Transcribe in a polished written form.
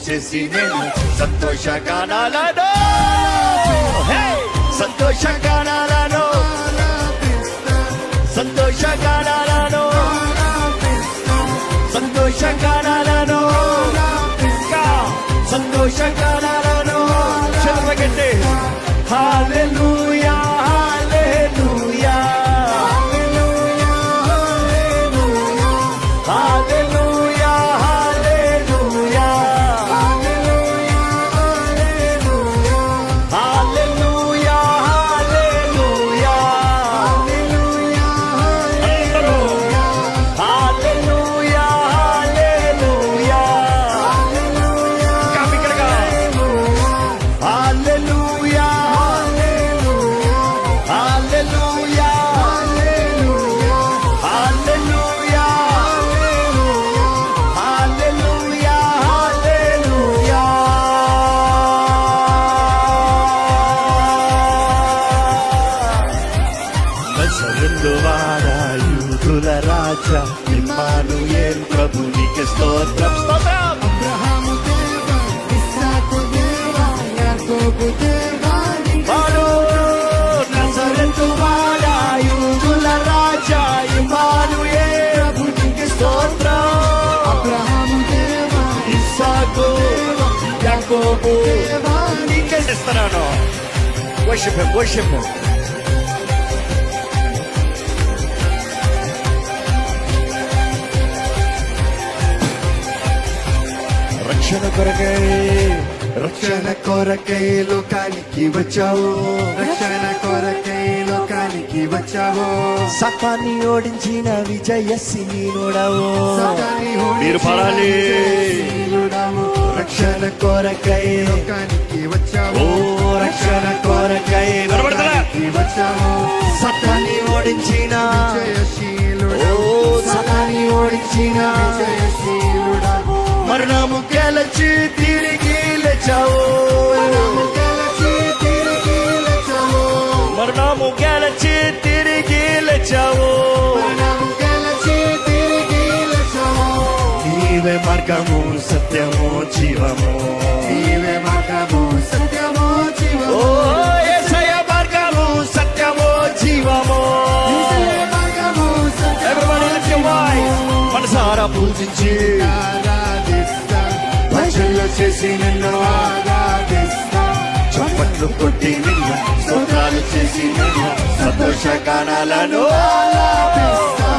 చేసి నేను సంతోషగానాలను సంతోషగానాలను సంతోషగానాలను సంతోషగానాలను సంతోషగానాలను చెలవగండి. హల్లెలూయా హల్లెలూయా హల్లెలూయా హల్లెలూయా హల్లెలూయా హల్లెలూయా హల్లెలూయా హల్లెలూయా కామికరగా హల్లెలూయా హల్లెలూయా హల్లెలూయా హల్లెలూయా హల్లెలూయా. నజరేయువాడా యూదుల రాజా ఇమ్మానుయేల్ ప్రభునికి స్తోత్రం స్తోత్రం. అబ్రహాము దేవా, ఇస్సాకు దేవా, యాకోబు దేవా, వాడు నజరేయువాడా యూదుల రాజా ఇమ్మానుయేల్ ప్రభునికి స్తోత్రం. అబ్రహాము దేవా, ఇస్సాకు యాకోబు దేవా, నీకే ఇస్తున్నాను. Worship him, worship him. రక్షణ కొరకై లోకానికి వచ్చావు, రక్షణ కొరకై లోకానికి వచ్చావు. సతాన్ని ఓడించిన విజయశీలుడవు. సతాన్ని మీరు పాడాలి. ఓడించినవాడవు. రక్షణ కొరకై లోకానికి వచ్చావు. ఓ రక్షణ కొరకై లోకానికి వచ్చావు. సతాన్ని ఓడించిన జయశీలుడవు. ఓ సతాన్ని ఓడించిన జయశీలుడవు. మరణము గెలచి తిరిగి లేచావు. మనము గెలిచి తిరిగి లేచావు. మరణము గెలచి తిరిగి లేచావు. మనము గెలిచి తిరిగి లేచావు. నీవే మార్గము సత్యము జీవము. నీవే మార్గము సత్యము జీవము. ఓ యేసయ్య మార్గము సత్యము జీవము. నీవే మార్గము సత్యము Everybody lift your voice. మనసారా పూజించి ఆరాధిస్తా. భజనలు చేసి నిన్ను ఆరాధిస్తా. చప్పట్లు కొట్టి నిన్ను స్తోత్రాలు చేసి నిన్ను సంతోష గానాలను ఆరాధిస్తా.